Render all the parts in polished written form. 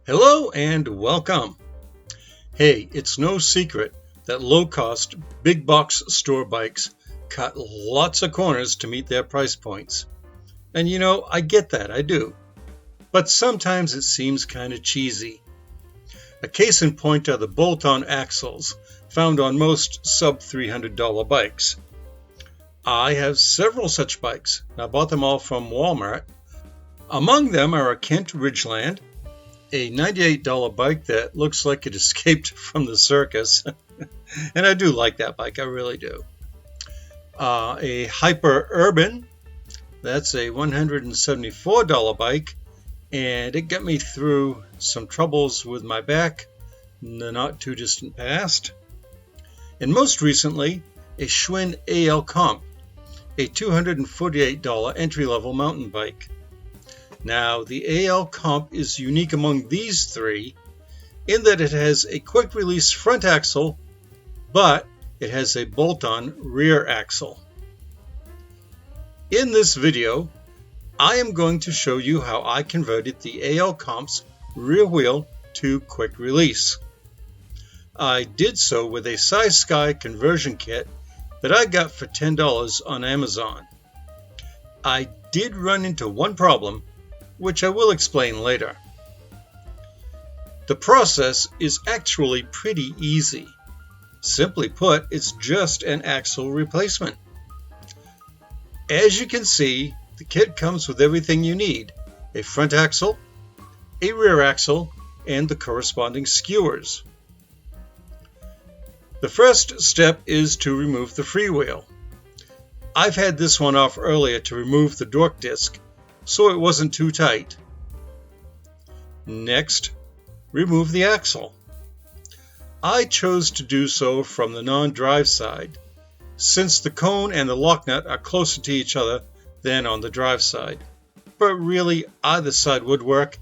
Hello and welcome. Hey, it's no secret that low-cost, big-box store bikes cut lots of corners to meet their price points. And I get that, I do. But sometimes it seems kind of cheesy. A case in point are the bolt-on axles found on most sub-$300 bikes. I have several such bikes. I bought them all from Walmart. Among them are a Kent Ridgeland, a $98 bike that looks like it escaped from the circus. And I do like that bike, I really do. A Hyper Urban, that's a $174 bike, and it got me through some troubles with my back in the not too distant past. And most recently, a Schwinn AL Comp, a $248 entry-level mountain bike. Now, the AL Comp is unique among these three in that it has a quick-release front axle, but it has a bolt-on rear axle. In this video, I am going to show you how I converted the AL Comp's rear wheel to quick release. I did so with a Size Sky conversion kit that I got for $10 on Amazon. I did run into one problem, which I will explain later. The process is actually pretty easy. Simply put, it's just an axle replacement. As you can see, the kit comes with everything you need: a front axle, a rear axle, and the corresponding skewers. The first step is to remove the freewheel. I've had this one off earlier to remove the torque disc, so it wasn't too tight. Next, remove the axle. I chose to do so from the non-drive side, since the cone and the lock nut are closer to each other than on the drive side. But really, either side would work.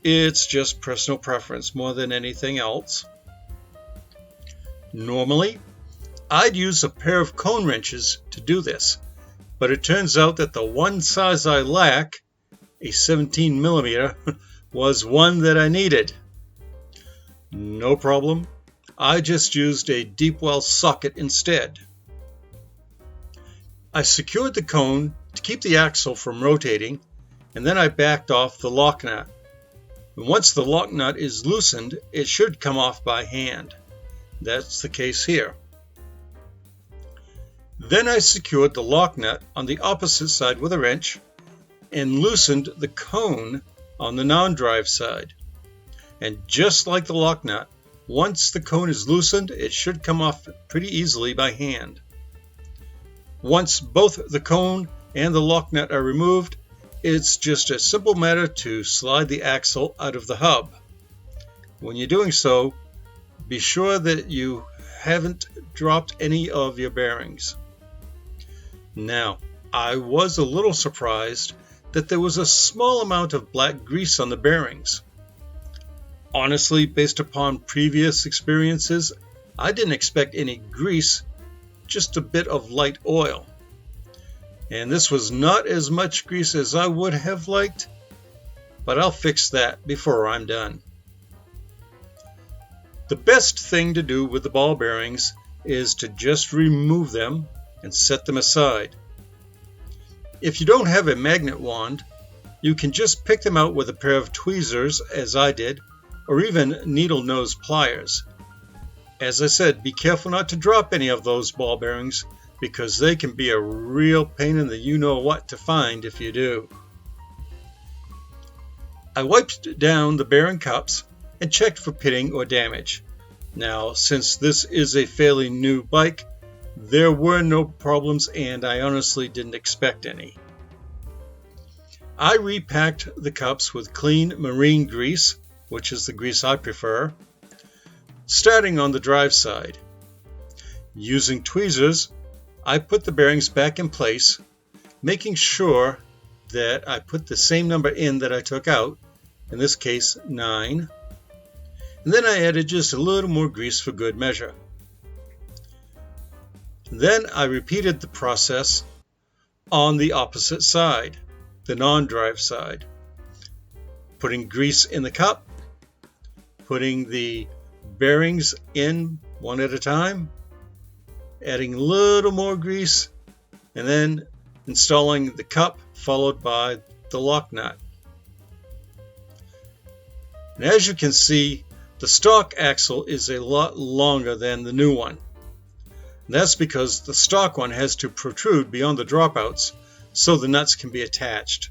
It's just personal preference more than anything else. Normally, I'd use a pair of cone wrenches to do this, but it turns out that the one size I lack, a 17 millimeter, was one that I needed. No problem. I just used a deep well socket instead. I secured the cone to keep the axle from rotating, and then I backed off the lock nut. And once the lock nut is loosened, it should come off by hand. That's the case here. Then I secured the lock nut on the opposite side with a wrench and loosened the cone on the non-drive side. And just like the lock nut, once the cone is loosened, it should come off pretty easily by hand. Once both the cone and the lock nut are removed, it's just a simple matter to slide the axle out of the hub. When you're doing so, be sure that you haven't dropped any of your bearings. Now, I was a little surprised that there was a small amount of black grease on the bearings. Honestly, based upon previous experiences, I didn't expect any grease, just a bit of light oil. And this was not as much grease as I would have liked, but I'll fix that before I'm done. The best thing to do with the ball bearings is to just remove them and set them aside. If you don't have a magnet wand, you can just pick them out with a pair of tweezers, as I did, or even needle nose pliers. As I said, be careful not to drop any of those ball bearings, because they can be a real pain in the you-know-what to find if you do. I wiped down the bearing cups and checked for pitting or damage. Now, since this is a fairly new bike, there were no problems, and I honestly didn't expect any. I repacked the cups with clean marine grease, which is the grease I prefer, starting on the drive side. Using tweezers, I put the bearings back in place, making sure that I put the same number in that I took out, in this case 9, and then I added just a little more grease for good measure. Then I repeated the process on the opposite side, the non-drive side, putting grease in the cup putting the bearings in one at a time, adding a little more grease, and then installing the cup followed by the lock nut. And as you can see, the stock axle is a lot longer than the new one. That's because the stock one has to protrude beyond the dropouts so the nuts can be attached.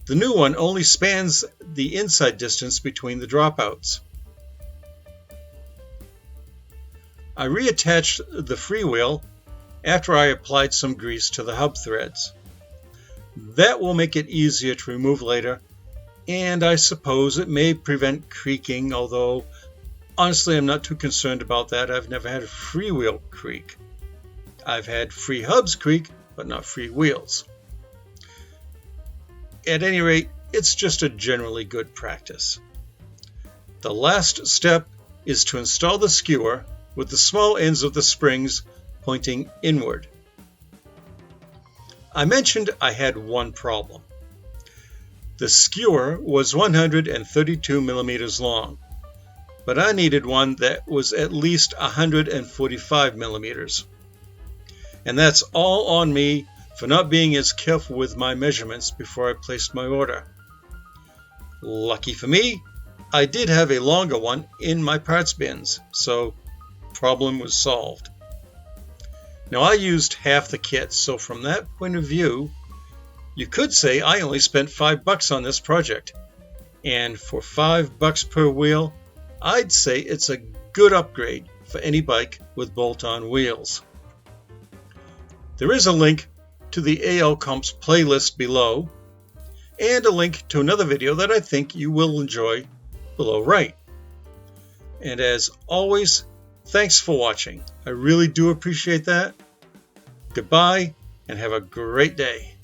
The new one only spans the inside distance between the dropouts. I reattached the freewheel after I applied some grease to the hub threads. That will make it easier to remove later, and I suppose it may prevent creaking, although honestly I'm not too concerned about that. I've never had a freewheel creak. I've had free hubs creak, but not free wheels. At any rate, it's just a generally good practice. The last step is to install the skewer with the small ends of the springs pointing inward. I mentioned I had one problem. The skewer was 132 millimeters long, but I needed one that was at least 145 millimeters. And that's all on me for not being as careful with my measurements before I placed my order. Lucky for me, I did have a longer one in my parts bins, so problem was solved. Now I used half the kit, so from that point of view, you could say I only spent $5 on this project. And for $5 per wheel, I'd say it's a good upgrade for any bike with bolt-on wheels. There is a link to the AL Comp's playlist below, and a link to another video that I think you will enjoy below right. And as always, thanks for watching. I really do appreciate that. Goodbye, and have a great day.